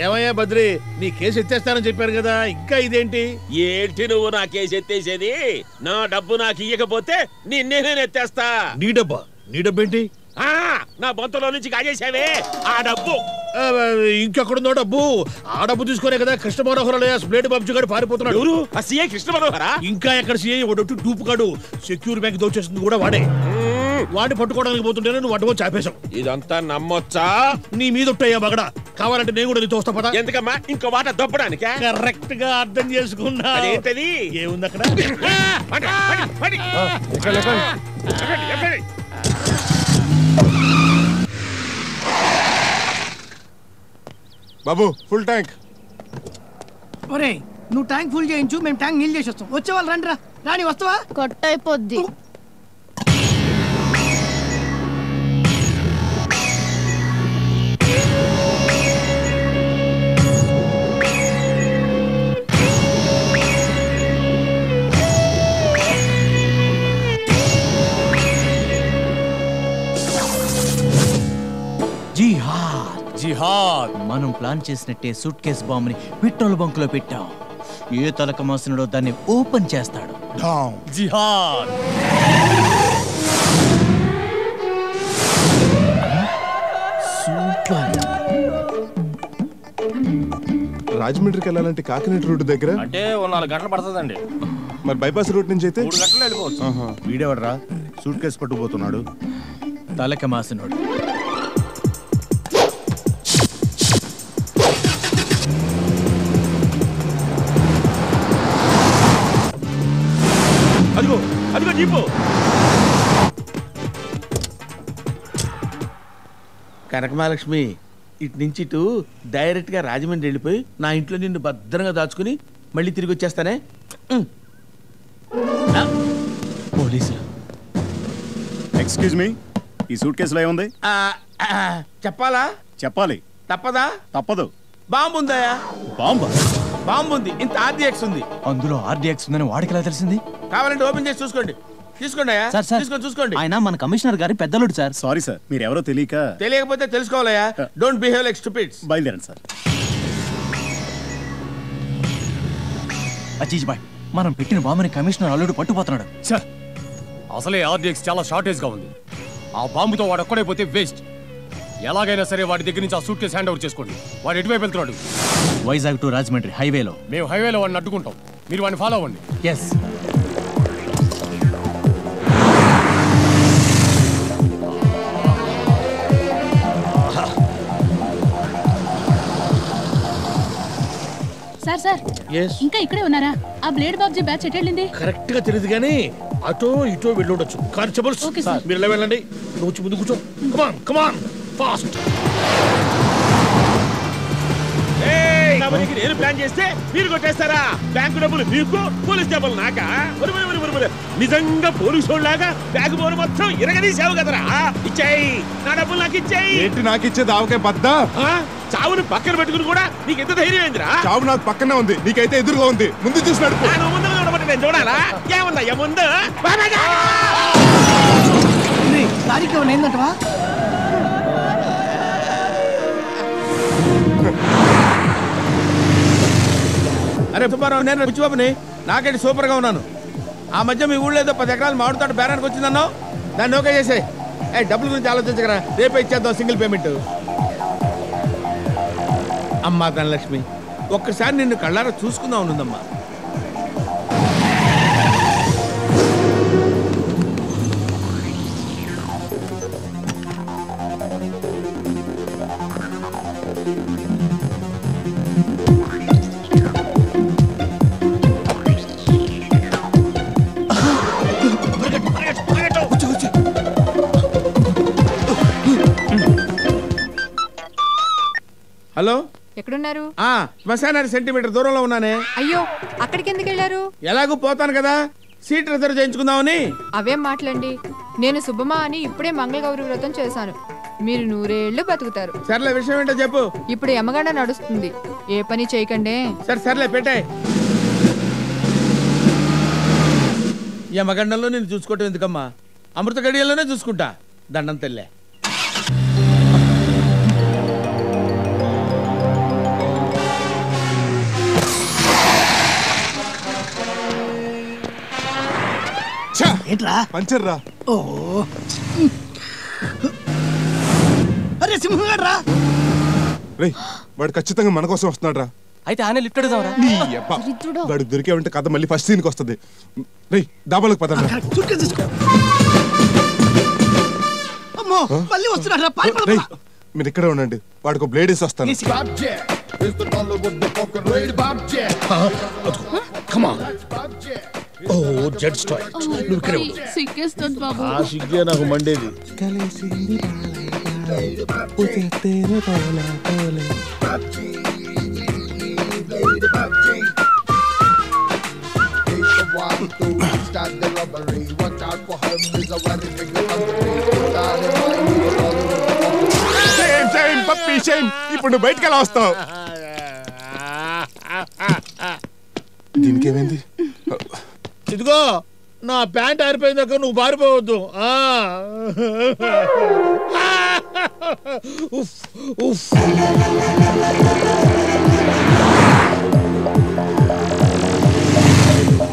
ఏమయ్యా బద్రి, నీ కేసు ఎత్తేస్తానని చెప్పారు కదా, ఇంకా ఇదేంటి? ఏంటి నువ్వు నా కేసు ఎత్తేసేది? నా డబ్బు నాకు ఇయ్యకపోతే నేను ఎత్తేస్తా. నీ డబ్బా? నీ డబ్బేంటి? నా బొంతలో నుంచి కాజేసావే ఆ డబ్బు. ఇంకెక్కడుందో డబ్బు? ఆ డబ్బు తీసుకునే కదా కృష్ణ మనోహర్ బ్లేడ్ బాబు గారు పారిపోతున్నాడు. ఎవరు? ఆ సీఐ కృష్ణ మనోహరా? ఇంకా ఎక్కడ సీఐ? ఒకటి డూపు కాడు. సెక్యూర్ బ్యాంక్ దోచేస్తుంది కూడా వాడే. వాడిని పట్టుకోవడానికి పోతుంటేనే నువ్వు అడ్డమో చాపేశావు. ఇదంతా నమ్మొచ్చా? నీ మీద ఉంటాయా మగడా? కావాలంటే నేను కూడా నీ తోస్తా పదా. ఎందుకమ్మా? ఇంకో మాట దొబ్బడానికి. కరెక్ట్ గా అర్థం చేసుకున్నా. ఏంటది? ఏముంది అక్కడ? బాబు ఫుల్ ట్యాంక్. ఒరే నువ్వు ట్యాంక్ ఫుల్ చేయించు, మేము ట్యాంక్ నీళ్ళు చేసి వస్తాం. వచ్చేవాళ్ళు రండి. రాని వస్తావా? కట్ అయిపోద్ది. జిహాద్. మనం ప్లాన్ చేసినట్టే సూట్ కేస్ బాంబుని పెట్రోల్ బంక్ లో పెట్టాం. ఏ తలక మాసినడో దాన్ని ఓపెన్ చేస్తాడు. జిహాద్. సూపర్. రాజమండ్రికి వెళ్ళాలంటే కాకినాడ రూట్ దగ్గర అంటే 4 గంటలు పడుతుందండి. మరి బైపాస్ రూట్ నుంచి అయితే 3 గంటలు వెళ్ళిపోవచ్చు. వీడెవడరా సూట్ కేసు పట్టుకుపోతున్నాడు? తలక మాసినోడు. అదిగో అదిగో జీపు. కనకమహాలక్ష్మి, ఇటు నుంచి ఇటు డైరెక్ట్ గా రాజమండ్రి వెళ్ళిపోయి నా ఇంట్లో నిన్ను భద్రంగా దాచుకుని మళ్ళీ తిరిగి వచ్చేస్తానే. పోలీసులు. ఎక్స్క్యూజ్ మీ, ఈ సూట్ కేసులో ఏముంది? చెప్పాలా? చెప్పాలి. తప్పదా? తప్పదు. బాంబు ఉందా? బాంబు ఉంది. ఇంత ఆర్డిఎక్స్ ఉంది. అందులో ఆర్డిఎక్స్ ఉందని వాడికి ఎలా తెలిసింది? కావాలంటే ఓపెన్ చేసి చూసుకోండి. తీసుకోండి అయ్యా, తీసుకొని చూసుకోండి. ఆయన మన కమిషనర్ గారి పెద్దలుడు సార్. సారీ సార్, మీరు ఎవరో తెలియకపోతే తెలుసుకోవాలయ్యా. Don't behave like stupids. బయలుదేరండి సార్. అజీజ్ బాయ్, మనం పెట్టిన బాంబుని కమిషనర్ అల్లుడు పట్టుపోతున్నాడు. అసలే ఆర్డిఎక్స్ చాలా షార్టేజ్ గా ఉంది. ఆ బాంబుతో వాడు ఒక్కడైపోతే వేస్ట్. ఎలాగైనా సరే వాడి దగ్గర నుంచి ఆ సూట్ కేసు హ్యాండ్ ఓవర్ చేసుకోండి. వాడు ఎటువైపు వెళ్తున్నాడు? వైజాగ్ టు రాజమండ్రి హైవేలో. మేము హైవేలో వాడిని అడ్డుకుంటాం, మీరు వాడిని ఫాలో అవ్వండి. ఎస్. సార్ సార్, ఇంకా ఇక్కడే ఉన్నారా? ఆ బ్లేడ్ బాబ్జీ బ్యాచ్ ఎటు వెళ్ళింది? కరెక్ట్ గా తెలియదు కానీ అటో ఇటో వెళ్ళి ఉండొచ్చు. కానిస్టేబుల్స్ మీరు ఇలా వెళ్ళండి. నువ్వు వచ్చి ముందు కూర్చో. కమాన్ కమాన్ ఫాస్ట్. నేను ప్లాన్ చేస్తే మీరు కొట్టేస్తారా? బ్యాంకు డబ్బులు మీకు, పోలీస్ డబ్బులు నాకా? నిజంగా పోలీసు లాగా బ్యాంకు బోరు మొత్తం ఇరగదీసావు కదరా. ఇచ్చాయి నా డబ్బులు, నాకు ఇచ్చాయి. ఏంటి నాకు ఇచ్చేది? ఆవకాయ బద్దా. చావుని పక్కన పెట్టుకుని కూడా నీకు ఎంత ధైర్యం ఏందిరా? చావు నాకు పక్కనే ఉంది, నీకైతే ఎదురుగా ఉంది. ముందు చూసినాడు. ముందు చూడబట్టి నేను చూడాలా? ఏముందయ్యా ముందు? దానికి ఏమన్నా ఏందంటవా? అరే సుబ్బారావు, నేను బుచ్చిబాబుని. నాకేంటి సూపర్ గా ఉన్నాను. ఆ మధ్య మీ ఊళ్ళో ఏదో 10 ఎకరాలు మామిడితోట బేరానికి వచ్చిందన్నావు. దాన్ని ఓకే చేసే. డబ్బుల గురించి ఆలోచించగరా, రేపే ఇచ్చేద్దాం సింగిల్ పేమెంట్. అమ్మా ధనలక్ష్మి, ఒక్కసారి నిన్ను కళ్ళారా చూసుకుందాం ఉందమ్మా. హలో, ఎక్కడున్నారు? శ్మశానానికి సెంటీమీటర్ దూరంలో ఉన్నానే. అయ్యో, అక్కడికి ఎందుకు వెళ్ళారు? ఎలాగూ పోతాను కదా, సీట్ రిజర్వ్ చేయించుకుందామని. అవేం మాటలండి. నేను శుభమా అని ఇప్పుడే మంగళగౌరి వ్రతం చేశాను. మీరు 100 ఏళ్ళు బతుకుతారు. సర్లే, విషయం ఏంటో చెప్పు. ఇప్పుడు యమగండ నడుస్తుంది, ఏ పని చేయకండి. సర్లే పెట్టాయి. యమగండంలో నేను చూసుకోవటం ఎందుకమ్మా? అమృత గడియల్లోనే చూసుకుంటా. దండం తెల్లే. ఏంట్రా పంచర్ రా. ఓ అరే సింహం రా. రేయ్ వాడు ఖచ్చితంగా మన కోసం వస్తున్నాడు రా. అయితే ఆనే లిఫ్ట్ అడుగుదాంరా. నీ అబ్బా వాడు దొరికే ఉంటే కథ మళ్ళీ ఫస్ట్ సీన్కి వస్తుంది. రేయ్ డాబాలోకి పదండి. అమ్మో మళ్ళీ వస్తున్నాడు రా. రేయ్ మీరు ఇక్కడే ఉండండి, వాడికి బ్లేడ్ వేసి వస్తాను. జడ్స్ టాయిలెట్ నువ్వు ఇక్కడే ఉండు. సిగ్గేస్తుంది బాబు. ఆ సిగ్గే నాకు మండేది. ఇప్పుడు నువ్వు బయటకు ఎలా వస్తావు? దీనికి ఏమైంది? ఇదిగో నా ప్యాంట్ ఆరిపోయిందాక నువ్వు పారిపోవద్దు.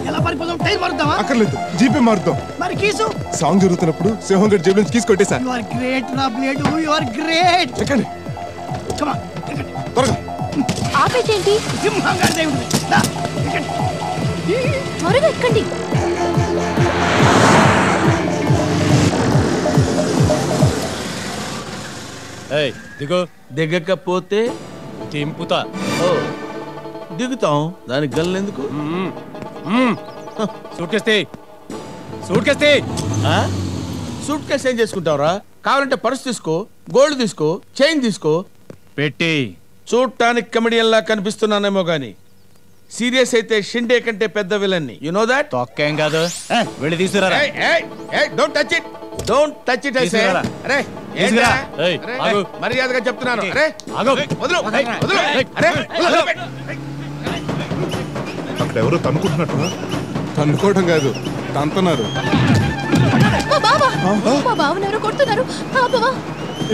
ఎలా పారిపోదాం? టైం మారుద్దామా? అక్కర్లేదు, జీపే మారుద్దాం. మరి కీసు సాంగ్ జరుగుతున్నప్పుడు సింహం గడి జేబులో నుంచి కీసు కొట్టేశా. యు ఆర్ గ్రేట్ రా బ్లేడ్, యు ఆర్ గ్రేట్. ఎక్కండి కమ్ ఆన్ ఎక్కండి. త్వరగా. ఆపేటేంటి? సింహం గారి దేవుడు. దా ఎక్కండి. త్వరగా ఎక్కండి. ఏయ్ దిగు. దిగకపోతే దింపుతా. ఓ దిగుతాం, దానికి గల్లు ఎందుకు? సూట్ కేస్తే సూట్ కేస్తే సూట్ కేసు ఏం చేసుకుంటావురా? కావాలంటే పర్స్ తీసుకో, గోల్డ్ తీసుకో, చైన్ తీసుకో. పెట్టి చూడటానికి కమెడియన్ లా కనిపిస్తున్నానేమో గానీ సీరియస్ అయితే షిండే కంటే పెద్ద విలన్ని. You know that? తొక్కేం కాదు, వెళ్ళి తీసుకురా. Don't touch it, don't touch it. అయితే తీసుకురా. అరే తీసుకురా. ఏయ్, ఆగు. మర్యాదగా చెప్తున్నాను. అరే ఆగు. వదలు, వదలు. అరే వదలు. అక్కడ ఎవరు తన్నుకుంటున్నట్టు? తన్నుకోవడం కాదు, తంతున్నారు. మా బావను ఎవరో కొడుతున్నారు. ఆపవా.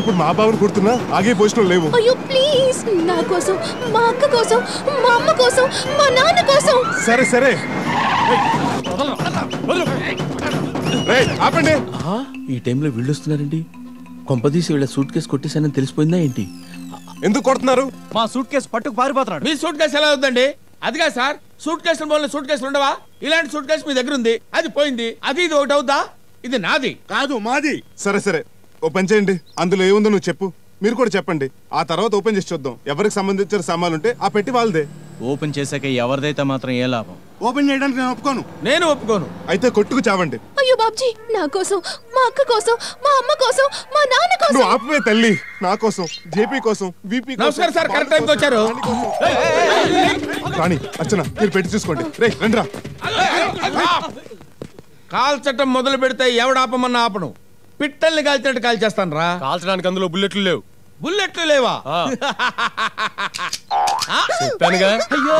ఇప్పుడు మా బాబుని కుడుతున్నా ఆగే పొజిషన్ లేవు. అయ్యో ప్లీజ్, నా కోసం, మా అక్క కోసం, మా అమ్మ కోసం, మా నాన్న కోసం. సరే సరే రేయ్ ఆపండి. ఈ టైంలో వీళ్ళు వస్తున్నారండి. కొంపదీసి వీళ్ళ సూట్ కేసు కొట్టేసానని తెలిసిపోయిందా ఏంటి? ఎందుకు కొడుతున్నారు? మా సూట్ కేసు పట్టుకు పారిపోతున్నాడు. మీ సూట్ కేసు ఎలా అవుతుందండి? అదిగా సార్, సూట్ కేసుల వల్ల సూట్ కేసులు ఉండవా? ఇలాంటి సూట్ కేసు మీ దగ్గర ఉంది, అది పోయింది, అది ఇది ఒకటి అవుతా? ఇది నాది కాదు, మాది. సరే సరే ఓ పని చేయండి, అందులో ఏముందో నువ్వు చెప్పు, మీరు కూడా చెప్పండి. ఆ తర్వాత ఓపెన్ చేసి చూద్దాం. ఎవరికి సంబంధించిన సామాన్లు ఉంటే ఆ పెట్టి వాళ్ళదే. ఓపెన్ చేశాక ఎవరిదైతే మాత్రం ఏ లాభం? ఓపెన్ చేయడానికి నేను ఒప్పుకోను. నేను ఒప్పుకోను. అయితే కొట్టుకు చావండి. అయ్యో బాబ్జీ, నా కోసం, మా అక్క కోసం, మా అమ్మ కోసం, మా నాన్న కోసం. నువ్వు ఆపవే తల్లి, నా కోసం, జేపీ కోసం, వీపీ కోసం. నమస్కారం సార్, కరెక్ట్ టైంకి వచ్చారు. కానీ అర్చన మీరు పెట్టి చూసుకోండి. రే రండిరా. కాల్చటం మొదలు పెడితే ఎవడాపమన్నా ఆపను. పిట్టల్ని కాల్చినట్టు కాల్చేస్తాను రా. కాల్చడానికి అందులో బుల్లెట్లు లేవు. బుల్లెట్లు లేవా? చెప్పానుగా. అయ్యో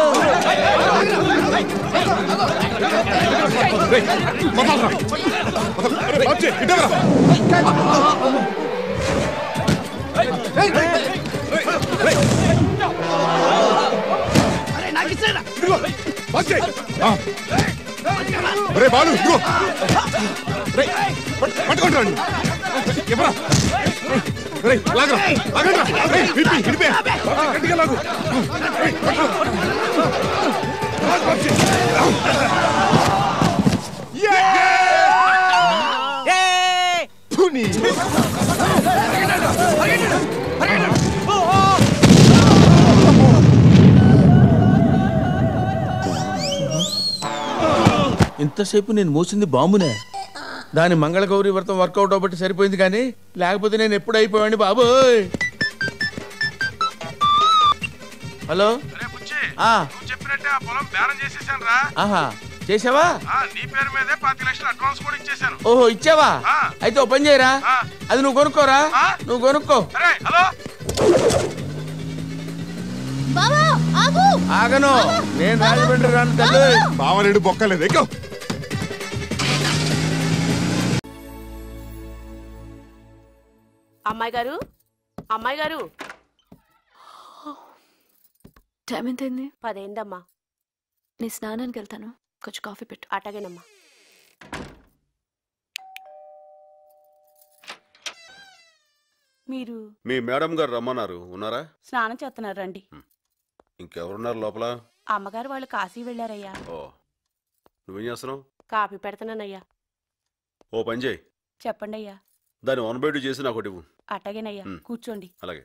రే బాలు ఇదిగో. పట్టుకోండి రండి. ఎవరా? రే లాగరా, లాగండ్రా. రే విప్పి విడిపే. గట్టిగా లాగు. పుని ఇంతసేపు నేను మోసింది బాంబునే. దాని మంగళగౌరి వ్రతం వర్కౌట్ అవ్వబట్టి సరిపోయింది, కానీ లేకపోతే నేను ఎప్పుడు అయిపోయాను బాబోయ్. హలో, ఆహా చేసావా? ఓహో ఇచ్చావా? అయితే ఓ పని చేయరా, అది నువ్వు కొనుక్కోరా. నువ్వు కొనుక్కో. ఆగను, నేను రాజమండ్రి రాను తల్లి. బావలేడు బొక్కలేదు. ఎక్కువ అమ్మాయి గారు, అమ్మాయి గారు. టైం ఎంతైంది? 10 అయిందమ్మా. నీ స్నానానికి వెళ్తాను, కొంచెం కాఫీ పెట్టు. అటగేనమ్మా. మీరు మీ మేడం గారు రమ్మన్నారు, ఉన్నారా? స్నానం చేస్తున్నారు రండి. ఇంకెవరున్నారు లోపల? అమ్మగారు వాళ్ళు కాశీ వెళ్ళారయ్యా. ఓ, నువ్వేం చేస్తున్నావు? కాఫీ పెడతానయ్యా. ఓ పని చేయి. చెప్పండి అయ్యా. దాన్ని 1/2 చేసి నాకు ఒకటి ఇవ్వు. అట్టగేనయ్యా, కూర్చోండి. అలాగే.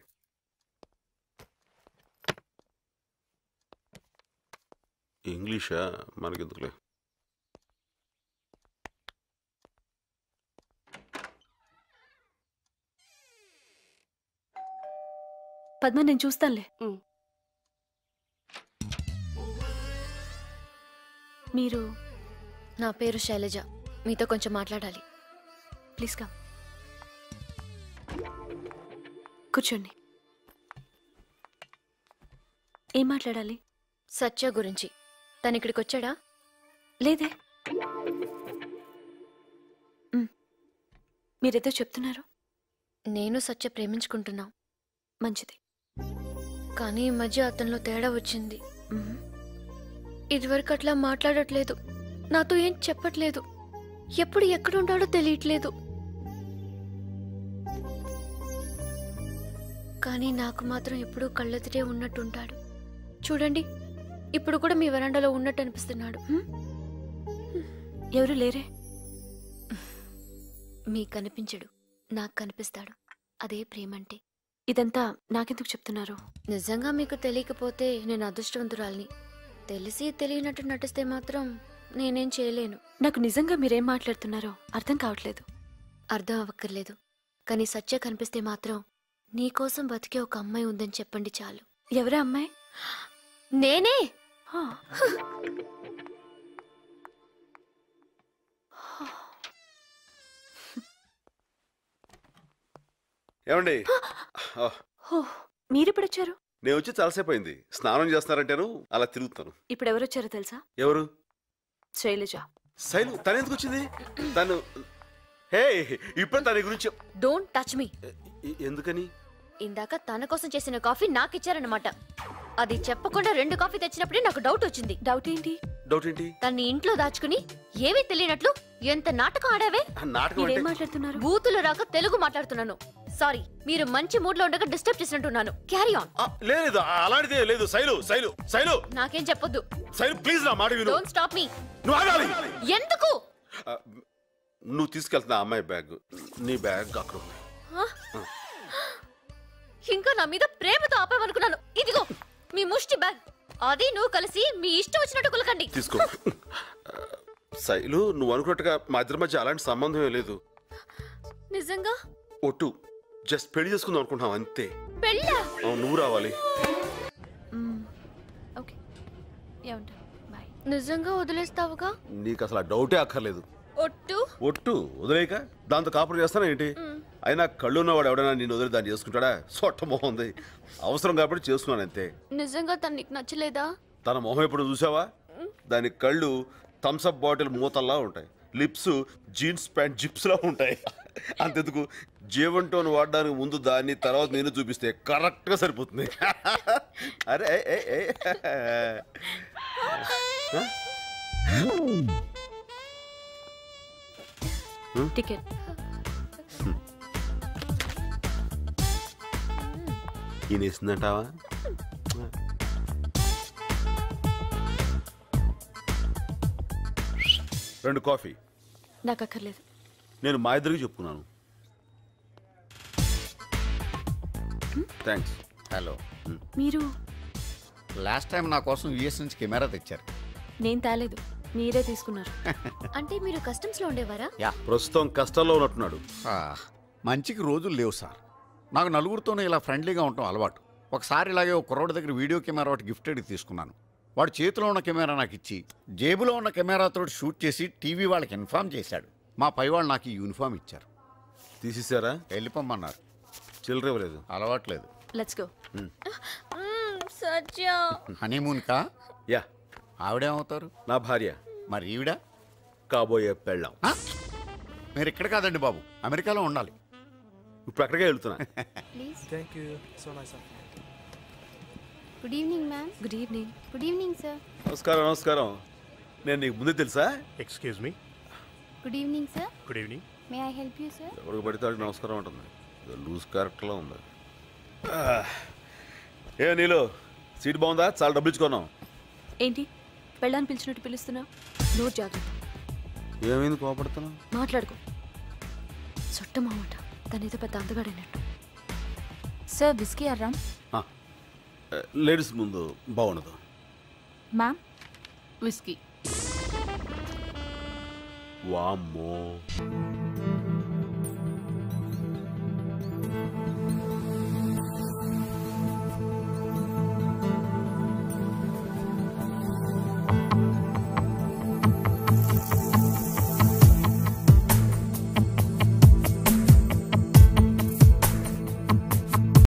ఇంగ్లీషా? మనకెందుకులే. పద్మ, నేను చూస్తానులే. మీరు? నా పేరు శైలజ. మీతో కొంచెం మాట్లాడాలి. Please come. కూర్చోండి. ఏం మాట్లాడాలి? సత్య గురించి. తను ఇక్కడికి వచ్చాడా? లేదే. మీరేదో చెప్తున్నారు. నేను సత్య ప్రేమించుకుంటున్నాం. మంచిది. కానీ ఈ మధ్య అతనిలో తేడా వచ్చింది. ఇదివరకు అట్లా మాట్లాడట్లేదు, నాతో ఏం చెప్పట్లేదు, ఎప్పుడు ఎక్కడుంటాడో తెలియట్లేదు. కానీ నాకు మాత్రం ఎప్పుడూ కళ్ళెదిరే ఉన్నట్టుంటాడు. చూడండి, ఇప్పుడు కూడా మీ వరండాలో ఉన్నట్టు అనిపిస్తున్నాడు. ఎవరు లేరే? మీకు కనిపించడు, నాకు కనిపిస్తాడు. అదే ప్రేమంటే. ఇదంతా నాకెందుకు చెప్తున్నారు? నిజంగా మీకు తెలియకపోతే నేను అదృష్టవంతురాల్ని. తెలిసి తెలియనట్టు నటిస్తే మాత్రం నేనేం చేయలేను. నాకు నిజంగా మీరేం మాట్లాడుతున్నారో అర్థం కావట్లేదు. అర్థం అవ్వక్కర్లేదు, కానీ సత్య కనిపిస్తే మాత్రం నీకోసం బతికే ఒక అమ్మాయి ఉందని చెప్పండి చాలు. ఎవరా అమ్మాయి? నేనే. ఏమండి, మీరెప్పుడొచ్చారు? నేను వచ్చి చాలాసేపు అయింది. స్నానం చేస్తున్నారంటేను అలా తిరుగుతాను. ఇప్పుడు ఎవరొచ్చారో తెలుసా? ఎవరు? శైలజ. శైలు? తను ఎందుకు వచ్చింది? తను హే ఇప్పుడు తన గురించి. Don't touch me. ఎందుకని? ఇందాక తన కోసం చేసిన కాఫీ నాకు ఇచ్చారన్నమాట. అది చెప్పకుండా 2 కాఫీ తెచ్చినప్పుడే నాకు డౌట్ వచ్చింది. డౌట్ ఏంటి? డౌట్ ఏంటి? తన్ని ఇంట్లో దాచుకుని ఏమీ తెలియనట్లు ఎంత నాటకం ఆడావే. మీరేం మాట్లాడుతున్నారు? బూతులు రాక తెలుగు మాట్లాడుతున్నాను. సారీ, మీరు మంచి మూడ్ లో ఉండగా డిస్టర్బ్ చేసినట్టున్నాను. Carry on. లేదు, అలాంటిదే లేదు. శైలు శైలు శైలు నాకేం చెప్పొద్దు. శైలు ప్లీజ్ నా మాట విను. Don't stop me. నువ్వు ఆగాలి. ఎందుకు? నువ్వు తీసుకెళ్తున్నా అమ్మాయి బ్యాగ్. నీ బ్యాగ్ అక్కడ ఉంది. ఇంకా నా మీద ప్రేమతో ఆపేమనుకున్నాను. ఇదిగో మీ ముష్టి బ్యాగ్. అది నువ్వు కలిసి మీ ఇష్టం వచ్చినట్టు కులకండి. తీసుకో. శైలు, నువ్వు అనుకున్నట్టుగా మా ఇద్దరి మధ్య అలాంటి సంబంధం లేదు. నిజంగా? ఒట్టు. జస్ట్ పెళ్లి చేసుకుందాం అనుకుంటున్నాం అంతే. పెళ్ళా? నువ్వు రావాలి. Okay, bye. నిజంగా వదిలేస్తావుగా? నీకు అసలు ఆ డౌటే అక్కర్లేదు. ఒట్టు? ఒట్టు వదిలేక దాంతో కాపురం చేస్తానా ఏంటి? అయినా కళ్ళు ఉన్నవాడు ఎవడైనా నేను వదిలి దాన్ని చేసుకుంటాడా? సొట్ట మొహం ఉంది. అవసరం కాబట్టి చేసుకున్నాను అంతే. నిజంగా తను నీకు నచ్చలేదా? తన మొహం ఎప్పుడు చూసావా? దాని కళ్ళు థమ్స్అప్ బాటిల్ మూతల్లా ఉంటాయి, లిప్స్ జీన్స్ ప్యాంట్ జిప్స్ లా ఉంటాయి. అంతెందుకు, జీవంటోన్ వాడడానికి ముందు దాన్ని, తర్వాత నేను చూపిస్తే కరెక్ట్ గా సరిపోతుంది. అరే టికెట్. ఈయన ఇస్తుందంటావా? రెండు కాఫీ. నాకు అక్కర్లేదు. నేను మా ఇద్దరికి చెప్పుకున్నాను. థ్యాంక్స్. హలో. మీరు లాస్ట్ టైం నా కోసం యుఎస్ నుంచి కెమెరా తెచ్చారు. నేను తేలేదు, మీరే తీసుకున్నారు. అంటే మీరు కస్టమ్స్ లో ఉండేవారా? యా, ప్రస్తుతం కష్టాల్లో ఉన్నట్టున్నాడు. మంచికి రోజులు లేవు సార్. నాకు నలుగురితోనే ఇలా ఫ్రెండ్లీగా ఉండటం అలవాటు. ఒకసారి ఇలాగే ఒక కుర్రోడి దగ్గర వీడియో కెమెరా ఒకటి గిఫ్టెడ్ తీసుకున్నాను. వాడు చేతిలో ఉన్న కెమెరా నాకు ఇచ్చి జేబులో ఉన్న కెమెరాతో షూట్ చేసి టీవీ వాళ్ళకి ఇన్ఫార్మ్ చేశాడు. మా పై వాళ్ళు నాకు ఈ యూనిఫామ్ ఇచ్చారు. తీసేశారా? వెళ్ళిపోమన్నారు. చిల్లర ఇవ్వలేదు. అలవాట్లేదు. Let's go. సత్య. హనీమూన్ కా? యా. ఆవిడేమవుతారు? నా భార్య. మరి ఈవిడ? కాబోయే పెళ్ళాం. మీరు ఇక్కడ కాదండి బాబు, అమెరికాలో ఉండాలి. ఇప్పుడు అక్కడికే వెళ్తున్నా. Thank you. So nice of you. Good evening ma'am. Good evening. Good evening sir. నమస్కారం. నమస్కారం. నేను నీకు ముందే తెలుసా? Excuse me. Good evening sir. Good evening. May I help you sir? ఎవరికి పడితే నమస్కారం ఉంటుంది. లూజ్ క్యారెక్టర్లో ఉంది. ఏ నీలో సీట్ బాగుందా? చాలా డబ్బులు ఇచ్చుకున్నాం. ఏంటి పెళ్ళాన్ని పిలిచినట్టు పిలుస్తున్నా? నోట్ జాగ్రత్త. ఏమైంది కోపడుతున్నావు? మాట్లాడుకో. చుట్టమామాట తనేదో పెద్ద అందగాడైనట్టు. సార్ విస్కీ అర్రాం. లేడీస్ ముందు బాగుండదు. Ma'am whisky. వామ్మో